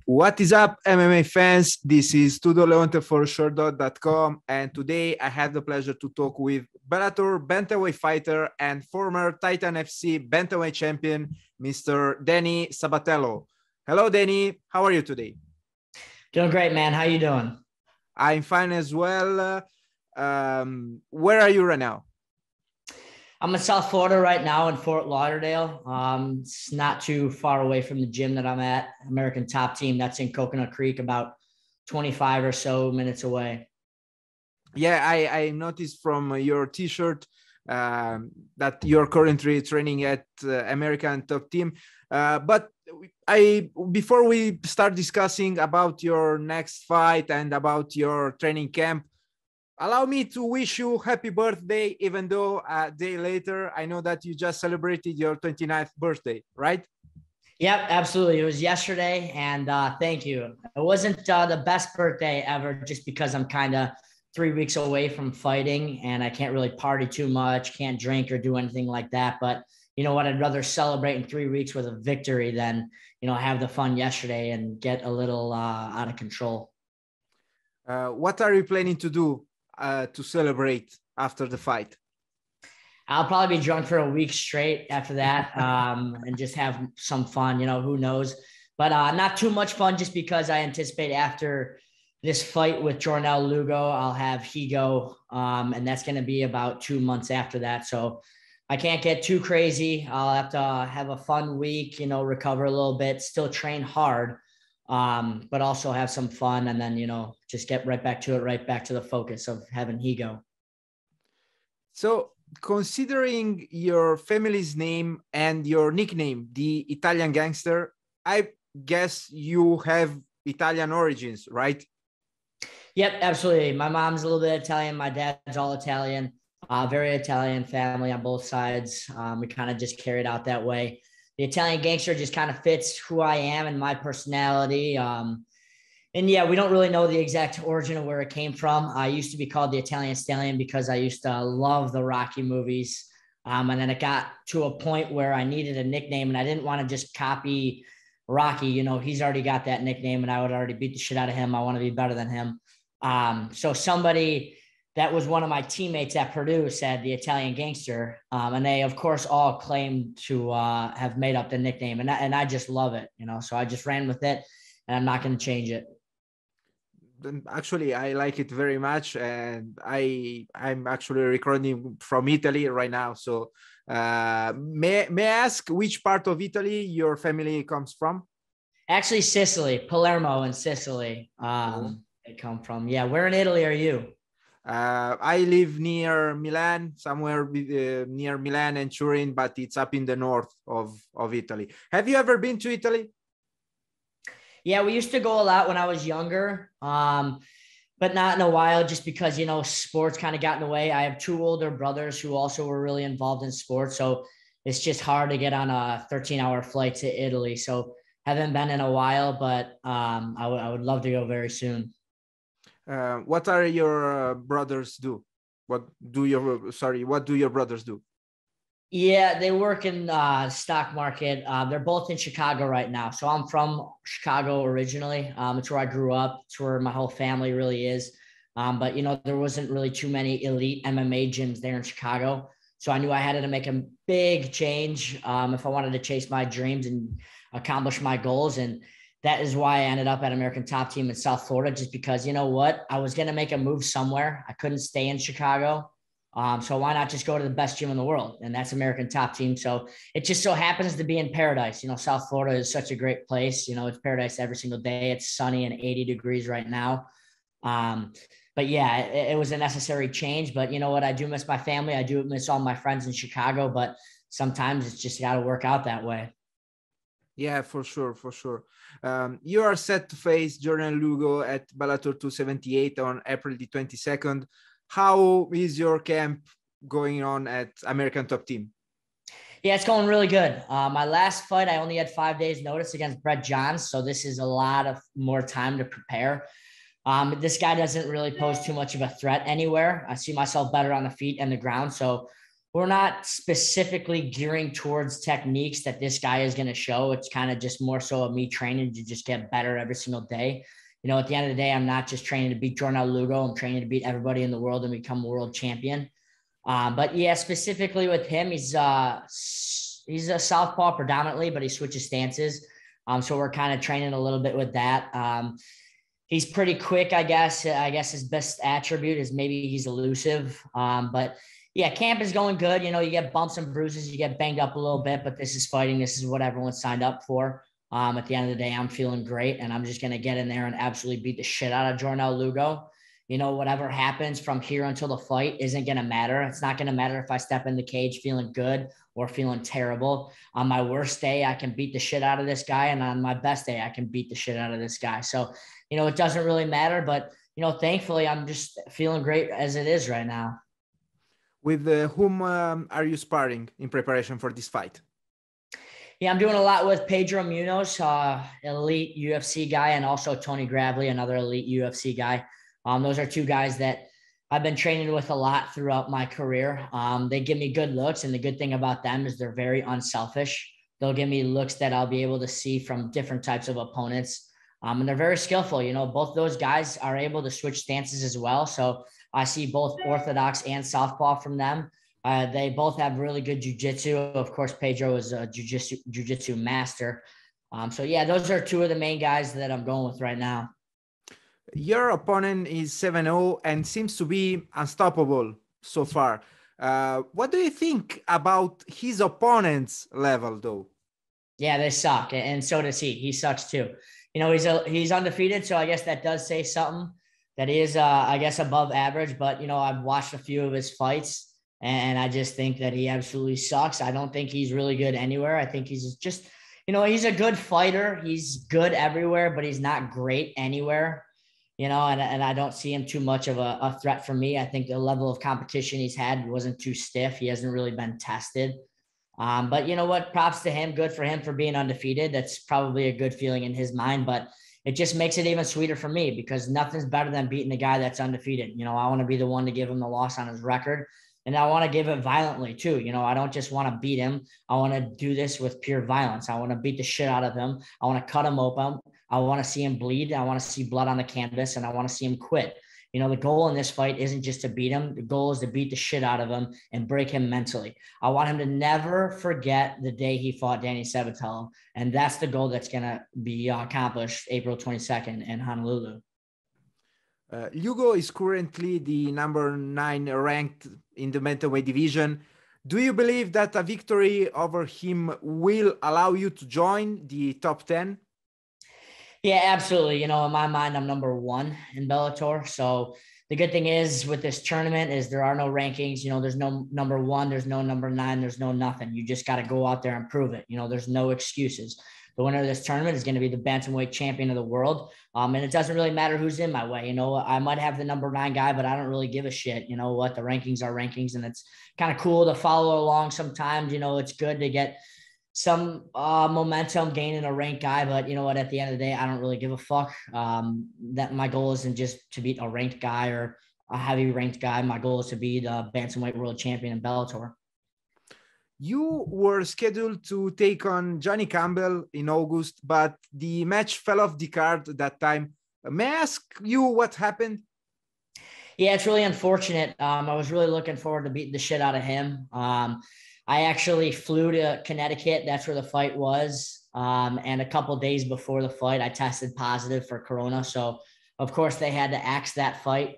What is up, MMA fans? This is Tudo Leonte for Sherdog.com, and today I have the pleasure to talk with Bellator bantamweight fighter and former Titan FC bantamweight champion, Mr. Danny Sabatello. Hello, Danny. How are you today? Doing great, man. How you doing? I'm fine as well. Where are you right now? I'm in South Florida right now in Fort Lauderdale. It's not too far away from the gym that I'm at, American Top Team. That's in Coconut Creek, about 25 or so minutes away. Yeah, I noticed from your T-shirt that you're currently training at American Top Team. But before we start discussing about your next fight and about your training camp, allow me to wish you happy birthday, even though a day later, I know that you just celebrated your 29th birthday, right? Yep, absolutely. It was yesterday, and thank you. It wasn't the best birthday ever just because I'm kind of 3 weeks away from fighting, and I can't really party too much, can't drink or do anything like that. But you know what? I'd rather celebrate in 3 weeks with a victory than, have the fun yesterday and get a little out of control. What are you planning to do to celebrate after the fight? I'll probably be drunk for a week straight after that and just have some fun, who knows. But not too much fun just because I anticipate after this fight with Jornel Lugo, I'll have Higo, and that's going to be about 2 months after that. So I can't get too crazy. I'll have to have a fun week, recover a little bit, still train hard, but also have some fun and then, just get right back to it, right back to the focus of having Higo. So considering your family's name and your nickname, the Italian Gangster, I guess you have Italian origins, right? Yep, absolutely. My mom's a little bit Italian. My dad's all Italian, very Italian family on both sides. We kind of just carried out that way. The Italian Gangster just kind of fits who I am and my personality. And yeah, we don't really know the exact origin of where it came from. I used to be called the Italian Stallion because I used to love the Rocky movies. And then it got to a point where I needed a nickname and I didn't want to just copy Rocky. He's already got that nickname and I would already beat the shit out of him. I want to be better than him. So somebody that was one of my teammates at Purdue said the Italian Gangster. And they, of course, all claimed to have made up the nickname. And I just love it, so I just ran with it and I'm not going to change it. Actually, I like it very much. And I'm actually recording from Italy right now. So may I ask which part of Italy your family comes from? Actually, Sicily, Palermo in Sicily. They come from. Yeah. Where in Italy are you? I live near Milan, somewhere near Milan and Turin, but it's up in the north of Italy. Have you ever been to Italy? Yeah, we used to go a lot when I was younger, but not in a while just because, sports kind of got in the way. I have 2 older brothers who also were really involved in sports. So it's just hard to get on a 13-hour flight to Italy. So haven't been in a while, but I would love to go very soon. What are your brothers do? What do your brothers do? Yeah, they work in stock market. They're both in Chicago right now. So I'm from Chicago originally. It's where I grew up. It's where my whole family really is. But, there wasn't really too many elite MMA gyms there in Chicago. So I knew I had to make a big change if I wanted to chase my dreams and accomplish my goals. And that is why I ended up at American Top Team in South Florida, just because, I was going to make a move somewhere. I couldn't stay in Chicago. So why not just go to the best gym in the world? And that's American Top Team. So it just so happens to be in paradise. South Florida is such a great place. It's paradise every single day. It's sunny and 80 degrees right now. But yeah, it was a necessary change. But you know what? I do miss my family. I do miss all my friends in Chicago, but sometimes it's just got to work out that way. Yeah, for sure, for sure. You are set to face Jornel Lugo at Bellator 278 on April the 22nd. How is your camp going on at American Top Team? Yeah, it's going really good. My last fight, I only had 5 days notice against Brett Johns. So this is a lot of more time to prepare. This guy doesn't really pose too much of a threat anywhere. I see myself better on the feet and the ground. So we're not specifically gearing towards techniques that this guy is going to show. It's kind of just more so of me training to just get better every single day. You know, at the end of the day, I'm not just training to beat Jornel Lugo. I'm training to beat everybody in the world and become a world champion. But yeah, specifically with him, he's a southpaw predominantly, but he switches stances. So we're kind of training a little bit with that. He's pretty quick, I guess. I guess his best attribute is maybe he's elusive. But yeah, camp is going good. You know, you get bumps and bruises, you get banged up a little bit, but this is fighting. This is what everyone signed up for. At the end of the day, I'm feeling great, and I'm just going to get in there and absolutely beat the shit out of Jornel Lugo. You know, whatever happens from here until the fight isn't going to matter. It's not going to matter if I step in the cage feeling good or feeling terrible. On my worst day, I can beat the shit out of this guy. And on my best day, I can beat the shit out of this guy. So, you know, it doesn't really matter. But, you know, thankfully, I'm just feeling great as it is right now. With whom are you sparring in preparation for this fight? Yeah, I'm doing a lot with Pedro Munoz, elite UFC guy, and also Tony Gravely, another elite UFC guy. Those are two guys that I've been training with a lot throughout my career. They give me good looks, and the good thing about them is they're very unselfish. They'll give me looks that I'll be able to see from different types of opponents. And they're very skillful. You know, both those guys are able to switch stances as well. So I see both orthodox and southpaw from them. They both have really good jiu-jitsu. Of course, Pedro is a jiu-jitsu master. So yeah, those are two of the main guys that I'm going with right now. Your opponent is 7-0 and seems to be unstoppable so far. What do you think about his opponent's level, though? Yeah, they suck, and so does he. He sucks too. You know, he's undefeated, so I guess that does say something. That is, I guess, above average. But you know, I've watched a few of his fights, and I just think that he absolutely sucks. I don't think he's really good anywhere. I think he's just, you know, he's a good fighter. He's good everywhere, but he's not great anywhere. You know, and I don't see him too much of a threat for me. I think the level of competition he's had wasn't too stiff. He hasn't really been tested. But you know what? Props to him. Good for him for being undefeated. That's probably a good feeling in his mind. But it just makes it even sweeter for me because nothing's better than beating a guy that's undefeated. You know, I want to be the one to give him the loss on his record. And I want to give it violently too. You know, I don't just want to beat him. I want to do this with pure violence. I want to beat the shit out of him. I want to cut him open. I want to see him bleed. I want to see blood on the canvas, and I want to see him quit. You know, the goal in this fight isn't just to beat him. The goal is to beat the shit out of him and break him mentally. I want him to never forget the day he fought Danny Sabatello. And that's the goal that's going to be accomplished April 22nd in Honolulu. Lugo is currently the number 9 ranked in the bantamweight division. Do you believe that a victory over him will allow you to join the top 10? Yeah, absolutely. You know, in my mind, I'm number 1 in Bellator. So the good thing is with this tournament is there are no rankings. You know, there's no number 1, there's no number 9, there's no nothing. You just got to go out there and prove it. You know, there's no excuses. The winner of this tournament is going to be the bantamweight champion of the world. And it doesn't really matter who's in my way. You know, I might have the number 9 guy, but I don't really give a shit. You know what? The rankings are rankings, and it's kind of cool to follow along sometimes. You know, it's good to get some momentum gaining a ranked guy, but you know what, at the end of the day, I don't really give a fuck. That my goal isn't just to beat a ranked guy or a heavy ranked guy. My goal is to be the bantamweight world champion in Bellator. You were scheduled to take on Johnny Campbell in August, but the match fell off the card at that time. May I ask you what happened? Yeah, it's really unfortunate. I was really looking forward to beating the shit out of him. I actually flew to Connecticut. That's where the fight was. And a couple days before the fight, I tested positive for Corona. So, of course, they had to axe that fight,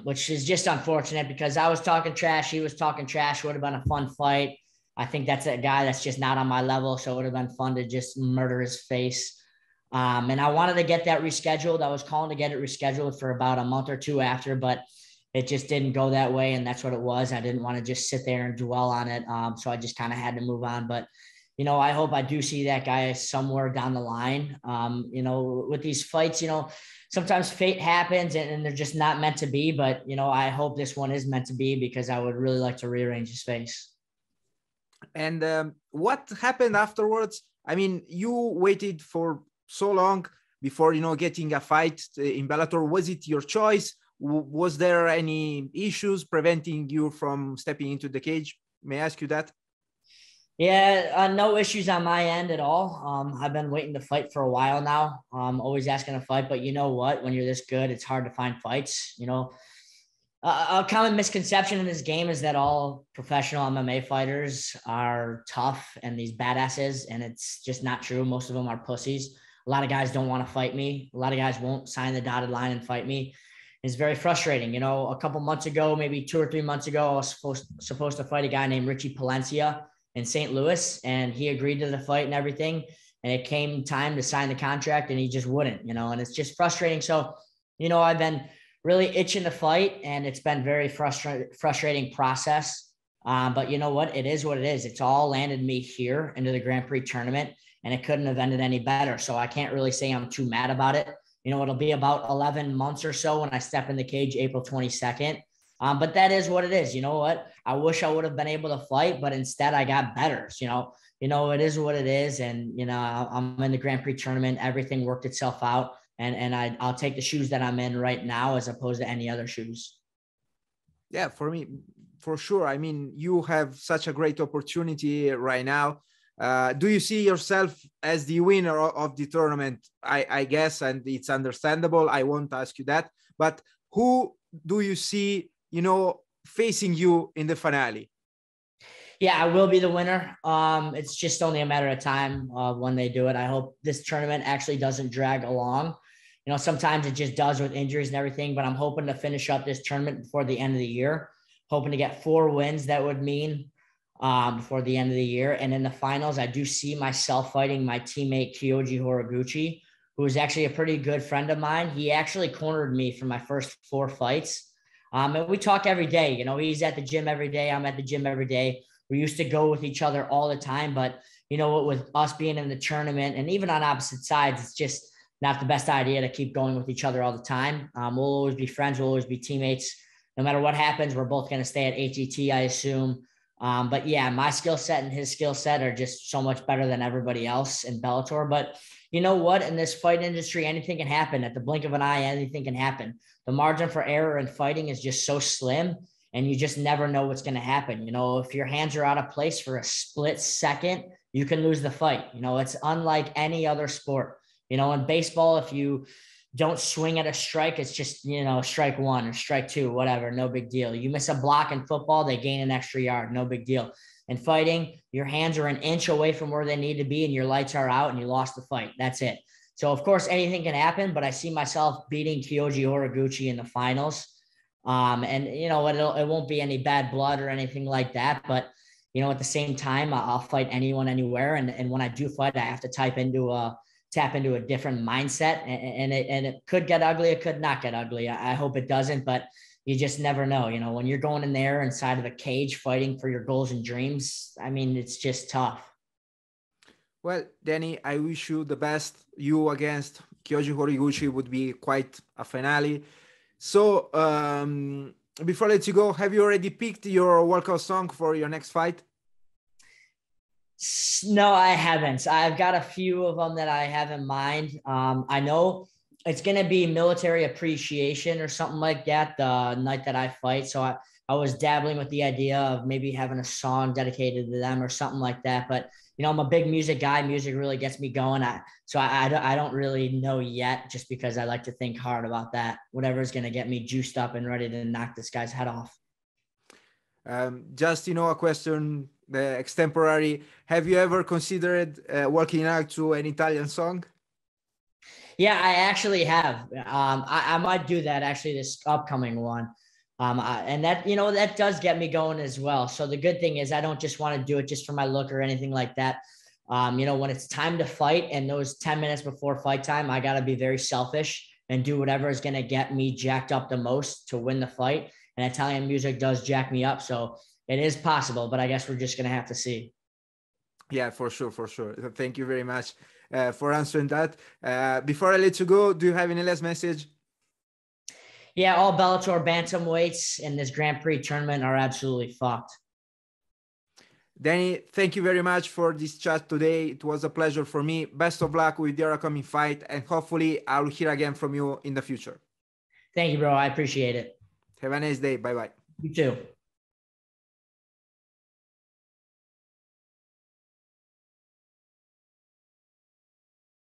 which is just unfortunate because I was talking trash. He was talking trash. It would have been a fun fight. I think that's a guy that's just not on my level. So it would have been fun to just murder his face. And I wanted to get that rescheduled. I was calling to get it rescheduled for about a month or two after, but it just didn't go that way. And that's what it was. I didn't want to just sit there and dwell on it. So I just kind of had to move on. But, you know, I hope I do see that guy somewhere down the line. You know, with these fights, you know, sometimes fate happens and they're just not meant to be. But, you know, I hope this one is meant to be because I would really like to rearrange his face. And what happened afterwards? I mean, you waited for so long before, you know, getting a fight in Bellator. Was it your choice? Was there any issues preventing you from stepping into the cage? May I ask you that? Yeah, no issues on my end at all. I've been waiting to fight for a while now. Always asking to fight, but you know what? When you're this good, it's hard to find fights. A common misconception in this game is that all professional MMA fighters are tough and these badasses, and it's just not true. Most of them are pussies. A lot of guys don't want to fight me. A lot of guys won't sign the dotted line and fight me. It's very frustrating. A couple months ago, maybe 2 or 3 months ago, I was supposed to fight a guy named Richie Palencia in St. Louis, and he agreed to the fight and everything. And it came time to sign the contract, and he just wouldn't, and it's just frustrating. So, I've been really itching to fight, and it's been very frustrating process. But you know what? It is what it is. It's all landed me here into the Grand Prix tournament, and it couldn't have ended any better. So I can't really say I'm too mad about it. It'll be about 11 months or so when I step in the cage, April 22nd. But that is what it is. You know what? I wish I would have been able to fight, but instead I got betters. It is what it is. And, I'm in the Grand Prix tournament. Everything worked itself out. And I'll take the shoes that I'm in right now as opposed to any other shoes. Yeah, for me, for sure. I mean, you have such a great opportunity right now. Do you see yourself as the winner of the tournament? I guess, and it's understandable. I won't ask you that. But who do you see, facing you in the finale? Yeah, I will be the winner. It's just only a matter of time when they do it. I hope this tournament actually doesn't drag along. Sometimes it just does with injuries and everything, but I'm hoping to finish up this tournament before the end of the year, hoping to get 4 wins. That would mean before the end of the year. And in the finals, I do see myself fighting my teammate, Kyoji Horiguchi, who is actually a pretty good friend of mine. He actually cornered me for my first 4 fights. And we talk every day. He's at the gym every day. I'm at the gym every day. We used to go with each other all the time, but with us being in the tournament and even on opposite sides, it's just not the best idea to keep going with each other all the time. We'll always be friends. We'll always be teammates. No matter what happens, we're both going to stay at ATT, I assume. But yeah, my skill set and his skill set are just so much better than everybody else in Bellator. But you know what? In this fight industry, anything can happen. At the blink of an eye, anything can happen. The margin for error in fighting is just so slim, and you just never know what's going to happen. If your hands are out of place for a split second, you can lose the fight. It's unlike any other sport. In baseball, if you don't swing at a strike, it's just, strike 1 or strike 2, whatever, no big deal. You miss a block in football, they gain an extra yard, no big deal. In fighting, your hands are an inch away from where they need to be and your lights are out and you lost the fight. That's it. So, of course, anything can happen, but I see myself beating Kyoji Horiguchi in the finals. And, it won't be any bad blood or anything like that. But, at the same time, I'll fight anyone, anywhere. And when I do fight, I have to tap into a different mindset, and it could get ugly. It could not get ugly. I hope it doesn't, but you just never know. When you're going in there inside of a cage fighting for your goals and dreams, I mean, it's just tough. Well, Danny, I wish you the best. You against Kyoji Horiguchi would be quite a finale. So before I let you go, have you already picked your walkout song for your next fight? No, I haven't. I've got a few of them that I have in mind. I know it's going to be military appreciation or something like that the night that I fight. So I was dabbling with the idea of maybe having a song dedicated to them or something like that. But, I'm a big music guy. Music really gets me going. I don't really know yet, just because I like to think hard about that. Whatever is going to get me juiced up and ready to knock this guy's head off. Just, a question, the extemporary. Have you ever considered walking out to an Italian song? Yeah, I actually have. I might do that actually this upcoming one. And that, that does get me going as well. So the good thing is I don't just want to do it just for my look or anything like that. When it's time to fight and those 10 minutes before fight time, I got to be very selfish and do whatever is going to get me jacked up the most to win the fight. And Italian music does jack me up. So it is possible, but I guess we're just going to have to see. Yeah, for sure. Thank you very much for answering that. Before I let you go, do you have any last message? Yeah, all Bellator bantamweights in this Grand Prix tournament are absolutely fucked. Danny, thank you very much for this chat today. It was a pleasure for me. Best of luck with your upcoming fight, and hopefully I'll hear again from you in the future. Thank you, bro. I appreciate it. Have a nice day. Bye-bye. You too.